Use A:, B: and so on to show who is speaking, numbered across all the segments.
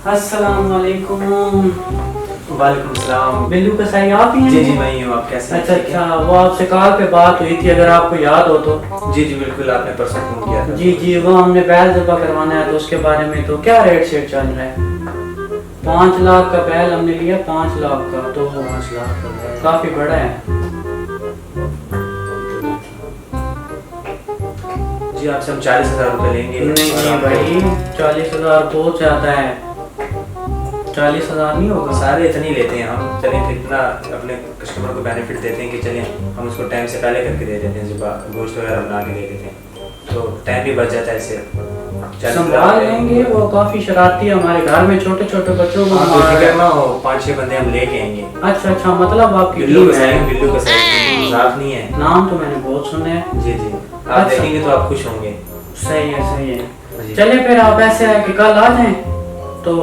A: अस्सलाम वालेकुम।
B: वालेकुम सलाम।
A: बिल्लू कसाई आप ही हैं?
B: जी जी मैं ही हूँ। आप कैसे हैं?
A: अच्छा अच्छा, वो आपसे कॉल पे बात हुई थी, अगर आपको याद हो तो।
B: जी जी बिल्कुल, आपने परसों फोन किया था।
A: जी जी, वो हमने बैल ज़बा करवाना है तो उसके बारे में तो क्या रेट शेट चल रहा है? 5 लाख का बैल हमने लिया, 5 लाख का, तो
B: 5 लाख का है।
A: काफ़ी बड़ा है।
B: जी आपसे हम 40,000 रुपये लेंगे।
A: नहीं नहीं भाई, 40,000 बहुत ज़्यादा है। 40,000 नहीं होगा?
B: सारे इतने ही लेते हैं हम। चलें फिर इतना अपने कस्टमर को बेनिफिट देते हैं कि चलें हम उसको टाइम से पहले करके दे देते हैं, सुबह गोश्त वगैरह बना के दे देते हैं तो टाइम भी बच जाता है इससे।
A: संभाल लेंगे, वो काफ़ी शरारती है, हमारे घर में छोटे छोटे बच्चों को
B: आप
A: मार रहा
B: फिक्र
A: है।
B: ना हो, 5-6 बंदे हम लेके आएंगे।
A: अच्छा अच्छा, मतलब आपकी
B: बिल्लू
A: टीम
B: कसाई
A: है।
B: बिल्लू कसाई मजाक नहीं है।
A: नाम तो मैंने बहुत सुने हैं।
B: जी जी आप
A: अच्छा।
B: देखेंगे तो आप खुश होंगे।
A: सही है सही है।
B: जी।
A: चले फिर आप ऐसे है कि कल आ जाएं तो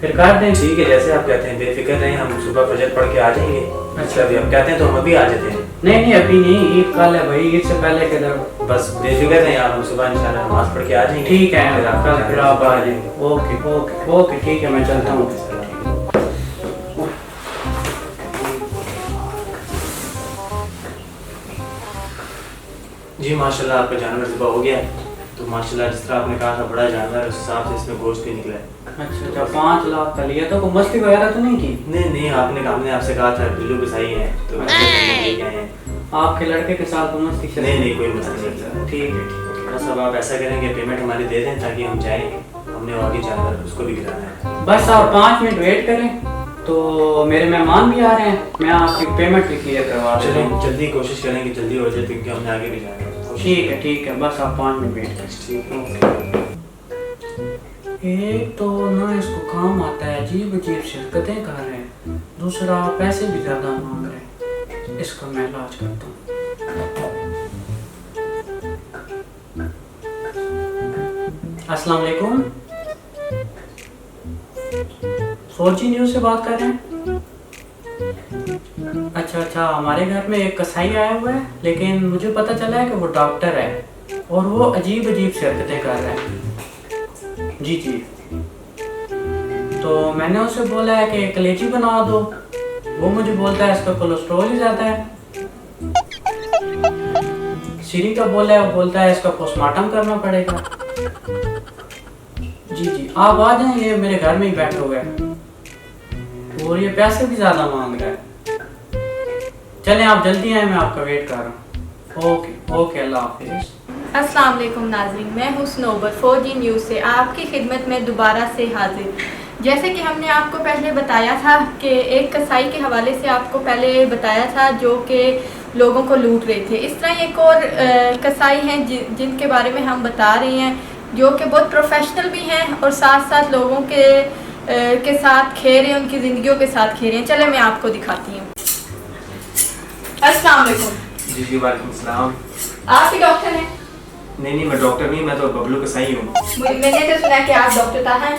A: फिर कर दें।
B: ठीक है, जैसे आप कहते हैं बेफिक्र रहें, हम सुबह फजर पढ़ के आ जाएंगे। अच्छा अभी आप कहते हैं तो हम अभी आ जाते हैं।
A: नहीं नहीं अभी नहीं, ईद कल है भाई, ईद से पहले किधर।
B: बस बेफिक्र रहें आप, हम सुबह इंशाल्लाह नमाज पढ़ के आ जाएंगे।
A: ठीक है,
B: फिर आप
A: कल फिर आप आ जाएंगे। ओके ओके ओके, ठीक है, मैं चलता हूँ।
B: जी माशाल्लाह आपका जानवर ज़िबा हो गया है। तो माशाल्लाह जिस तरह आपने कहा था बड़ा जानवर है, उस हिसाब से इसमें गोश्त भी निकला है।
A: अच्छा अच्छा, 5 लाख का लिया तो कोई मस्ती वगैरह तो नहीं की?
B: नहीं नहीं, हमने आपसे कहा था बिल्लू कसाई है तो लेके आए हैं।
A: आपके लड़के के साथ तो मस्ती चल?
B: नहीं नहीं कोई मसला नहीं था।
A: ठीक है ठीक है।
B: बस अब आप ऐसा करेंगे पेमेंट हमारी दे दें ताकि हम जाएं, हमने और आगे जानवर उसको भी गिराना है।
A: बस आप 5 मिनट वेट करें, तो मेरे मेहमान भी आ रहे हैं, मैं आपकी पेमेंट भी क्लियर करवा देता
B: चलें
A: हूँ।
B: जल्दी कोशिश करें कि जल्दी हो जाए क्योंकि हमने आगे भी जाना है।
A: ठीक है, बस आप 5 मिनट वेट करें।
B: ठीक है।
A: एक तो ना इसको काम आता है, अजीब अजीब शिरकतें कर रहे हैं, दूसरा पैसे भी ज़्यादा मांग रहे हैं। इसका मैं इलाज करता हूँ। अस्सलाम वालेकुम, 4G न्यूज़ से बात कर रहे हैं? अच्छा अच्छा, हमारे घर में एक कसाई आया हुआ है, लेकिन मुझे पता चला है कि वो डॉक्टर है और वो अजीब अजीब शिरकतें कर रहा है। जी जी, तो मैंने उसे बोला है कि कलेजी बना दो, वो मुझे बोलता है इसका कोलेस्ट्रॉल ही ज़्यादा है। सीरी का बोला है, वो बोलता है इसका पोस्टमार्टम करना पड़ेगा। जी जी, आप आ जाएं, ये मेरे घर में ही बैठे हुए हैं और ये पैसे भी ज़्यादा मांग रहा है। चलें आप जल्दी आए, मैं आपका वेट कर रहा हूँ। ओके ओके, अल्लाह हाफिज़।
C: अस्सलाम वालेकुम नाज़रीन, मैं हूँ स्नोबर 4G न्यूज़ से आपकी खिदमत में दोबारा से हाजिर। जैसे कि हमने आपको पहले बताया था कि एक कसाई के हवाले से आपको पहले बताया था जो कि लोगों को लूट रहे थे। इस तरह एक और कसाई हैं जिनके बारे में हम बता रहे हैं, जो कि बहुत प्रोफेशनल भी हैं और साथ साथ लोगों के साथ खेल रहे हैं, उनकी ज़िंदगियों के साथ खेल रहे हैं। चले मैं आपको दिखाती हूँ। अस्सलाम वालेकुम।
B: जी जी वालेकुम सलाम।
C: आप ही डॉक्टर हैं?
B: नहीं मैं डॉक्टर नहीं, मैं तो बबलू कसाई हूँ।
C: मैंने तो सुना कि आप डॉक्टर था हैं?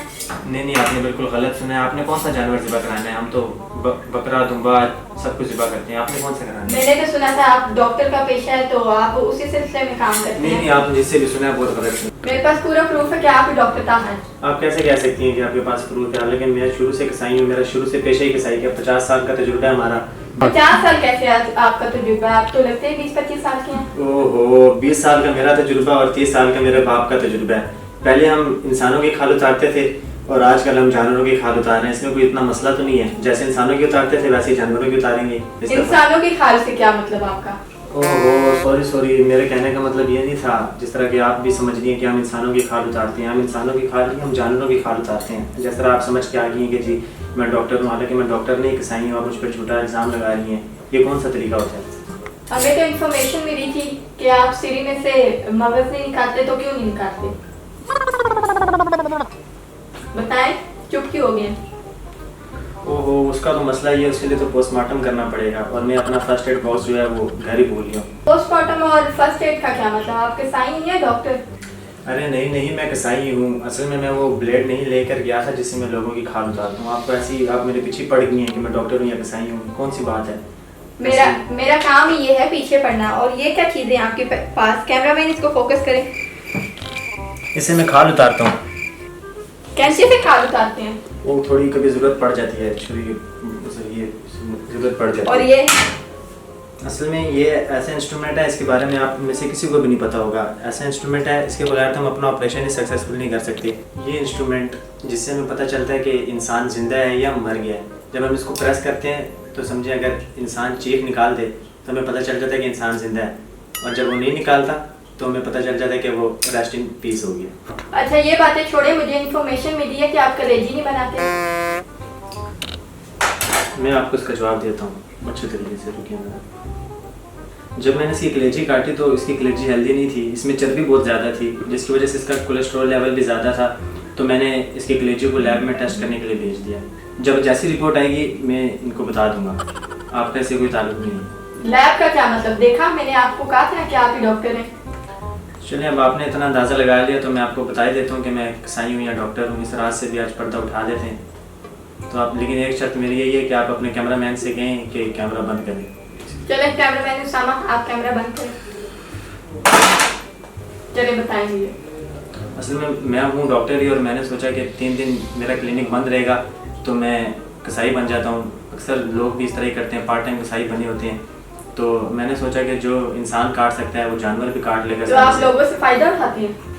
B: नहीं आपने बिल्कुल गलत सुना है। आपने कौन सा जानवर ज़िबा कराना है? हम तो बकरा दुम्बा सब कुछ ज़िबा करते हैं। आपने कौन सा कराना है?
C: मैंने तो सुना था आप डॉक्टर का पेशा है, तो आप उसी सिलसिले में काम करते हैं।
B: नहीं आपने जिससे भी सुना है बहुत गलत सुना।
C: मेरे पास पूरा प्रूफ है कि आप ही डॉक्टर था हैं।
B: आप कैसे कह सकती हैं कि आपके पास प्रूफ है? लेकिन मैं शुरू से कसाई हूँ, मेरा शुरू से पेशा ही कसाई का 50 साल का तजुर्बा है हमारा।
C: 50 साल कैसे आपका तजुर्बा है? आप तो लगते हैं 20-25 साल के हैं।
B: ओहो, 20 साल का मेरा तजुर्बा और 30 साल का मेरे बाप का तजुर्बा है। पहले हम इंसानों की खाल उतारते थे और आजकल हम जानवरों की खाल उतार रहे हैं। इसमें कोई इतना मसला तो नहीं है, जैसे इंसानों की उतारते थे वैसे ही जानवरों की उतारेंगे।
C: इंसानों की खाल से क्या मतलब आपका?
B: ओहो सॉरी, मेरे कहने का मतलब ये नहीं था जिस तरह कि आप भी समझ रही हैं कि हम इंसानों की खाल उतारते हैं। हम इंसानों की खाल नहीं, हम जानवरों की खाल उतारते हैं। जिस तरह आप समझ के आ गई हैं कि जी मैं डॉक्टर हूँ, हालांकि मैं डॉक्टर नहीं कसाई हूँ। आप मुझ पर झूठा इल्ज़ाम लगा रही हैं, ये कौन सा तरीका होता है?
C: हमें तो इन्फॉर्मेशन मिली थी कि आप सीरी में से मगज नहीं निकालते, तो क्यों नहीं निकालते? बताएं, चुप क्यों हो गए?
B: ओहो, उसका तो मसला ये है, उसके लिए तो पोस्टमार्टम करना पड़ेगा और मैं अपना फर्स्ट एड बॉक्स जो है वो घर ही भूल गया।
C: पोस्टमार्टम और फर्स्ट एड का क्या मतलब? आप कसाई नहीं है डॉक्टर?
B: अरे नहीं मैं कसाई हूँ। असल में मैं वो ब्लेड नहीं लेकर गया था जिससे मैं लोगों की खाल उतारता हूँ। आपको ऐसी आप मेरे पीछे पड़ गई हैं कि मैं डॉक्टर हूँ या कसाई हूँ, कौन सी बात है?
C: मेरा काम ही ये है पीछे पड़ना। और ये क्या चीजें आपके पास? कैमरामैन इसको फोकस करें।
B: इसे मैं खाल उतारता हूँ।
C: कैंची से खाल उतारते हैं?
B: वो थोड़ी कभी ज़रूरत पड़ जाती है, छुरी के जरिए ज़रूरत पड़ जाती है।
C: और ये
B: असल में ये ऐसा इंस्ट्रूमेंट है, इसके बारे में आप में से किसी को भी नहीं पता होगा। ऐसा इंस्ट्रूमेंट है, इसके बगैर तो हम अपना ऑपरेशन ही सक्सेसफुल नहीं कर सकते। ये इंस्ट्रूमेंट जिससे हमें पता चलता है कि इंसान ज़िंदा है या मर गया है। जब हम इसको प्रेस करते हैं तो समझे अगर इंसान चीख निकाल दे तो हमें पता चल जाता है कि इंसान ज़िंदा है, और जब वो नहीं निकालता तो हमें पता चल जाता है कि वो रेस्ट इन पीस हो गया।
C: अच्छा, ये बातें छोड़े, मुझे इन्फॉर्मेशन मिली है कि आप कलेजी नहीं बनाते।
B: मैं आपको इसका जवाब देता हूँ अच्छे तरीके से, रुकिए मेरा। जब मैंने इसकी कलेजी काटी तो इसकी कलेजी हेल्दी नहीं थी, इसमें चर्बी बहुत ज़्यादा थी, जिसकी वजह से इसका कोलेस्ट्रॉल लेवल भी ज़्यादा था। तो मैंने इसकी कलेजी को लैब में टेस्ट करने के लिए भेज दिया। जब जैसी रिपोर्ट आएगी मैं इनको बता दूंगा, आपका इससे कोई ताल्लुक नहीं है।
C: लैब का क्या मतलब? देखा, मैंने आपको कहा था कि आप ही डॉक्टर हैं।
B: चलिए, अब आपने इतना अंदाज़ा लगा लिया तो मैं आपको बता ही देता हूँ कि मैं कसाई हूँ या डॉक्टर हूँ। इस रात से भी आज पर्दा उठा देते हैं तो आप, लेकिन एक शर्त मेरी यही है कि आप अपने कैमरामैन से कहें कि कैमरा बंद करें।
C: चले कैमरामैन उसामा, आप कैमरा बंद करें। चले बताएंगे।
B: असल में मैं हूँ डॉक्टर ही, और मैंने सोचा कि 3 दिन मेरा क्लिनिक बंद रहेगा तो मैं कसाई बन जाता हूँ। अक्सर लोग भी इस तरह ही करते हैं, पार्ट टाइम कसाई बने होते हैं। तो मैंने सोचा कि जो इंसान काट सकता है वो जानवर भी काट लेगा।
C: तो आप लोगों से फायदा उठाते हैं?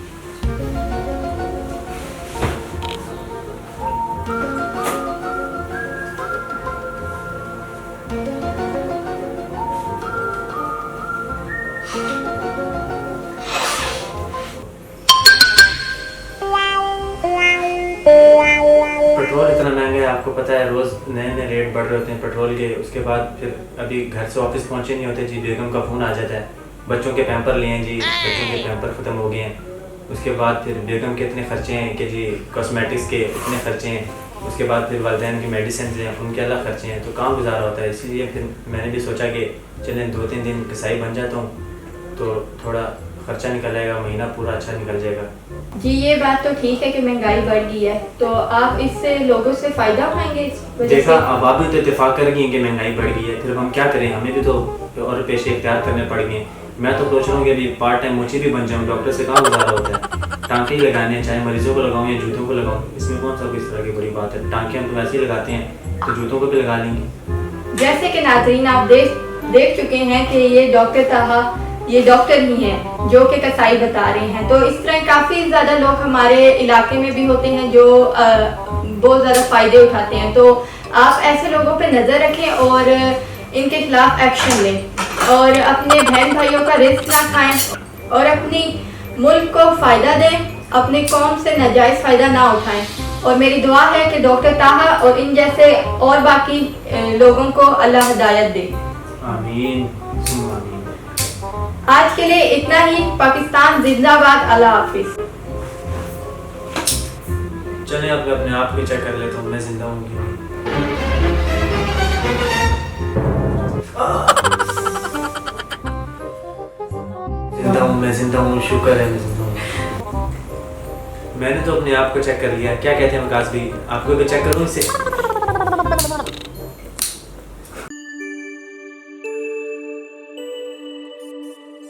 B: पेट्रोल इतना महंगा है, आपको पता है, रोज़ नए नए रेट बढ़ रहे होते हैं पेट्रोल के। उसके बाद फिर अभी घर से ऑफिस पहुंचे नहीं होते जी, बेगम का फ़ोन आ जाता है, बच्चों के पैम्पर लिए हैं जी, बच्चों के पैम्पर ख़त्म हो गए हैं। उसके बाद फिर बेगम के इतने खर्चे हैं कि जी कॉस्मेटिक्स के इतने खर्चे हैं। उसके बाद फिर वालिदैन की मेडिसिन हैं, उनके अलग खर्चे हैं, तो काम गुजारा होता है। इसीलिए फिर मैंने भी सोचा कि चलें 2-3 दिन कसाई बन जाता हूँ तो थोड़ा खर्चा निकल जाएगा, महीना पूरा अच्छा निकल जाएगा।
C: जी, ये बात तो ठीक है कि महंगाई बढ़ गई है, तो आप इससे लोगों से फायदा उठाएंगे इस वजह
B: देखा,
C: से?
B: अब आप भी तो इत्तेफाक कर गई हैं कि महंगाई बढ़ गई है, फिर हम क्या करें, हमें भी तो और पेशे इख्तियार करने पड़ गए। मैं तो सोच रहा हूँ कि अभी पार्ट टाइम मोची भी बन जाऊँ, डॉक्टर से कहाँ गुजारा होता है। टाँके ही लगाने हैं, चाहे मरीजों को लगाऊँ या जूतों को लगाऊँ, इसमें कौन सा इस तरह की बड़ी बात है। टाँके हम तो वैसे ही लगाते हैं तो जूतों को भी लगा लेंगे।
C: जैसे कि नाज़रीन आप देख चुके हैं कि ये डॉक्टर ताहा ये डॉक्टर ही हैं जो कि कसाई बता रहे हैं। तो इस तरह काफ़ी ज़्यादा लोग हमारे इलाके में भी होते हैं जो बहुत ज़्यादा फ़ायदे उठाते हैं। तो आप ऐसे लोगों पे नज़र रखें और इनके खिलाफ एक्शन लें और अपने बहन भाइयों का रिस्क ना खाएं और अपनी मुल्क को फ़ायदा दें, अपनी कौम से नाजायज़ फ़ायदा ना उठाएं। और मेरी दुआ है कि डॉक्टर ताहा और इन जैसे और बाकी लोगों को अल्लाह हिदायत दे।
B: आमीन आमीन।
C: आज के लिए इतना ही। पाकिस्तान जिंदाबाद। अल्लाह हाफिज।
B: चलें, अब मैं अपने आप को चेक कर लेता हूँ, मैं जिंदा हूँ कि नहीं। जिंदा हूँ, शुक्र है मैं जिंदा हूँ। मैंने तो अपने आप को चेक कर लिया। क्या कहते हैं वकास भी, आपको भी चेक करूँ इससे?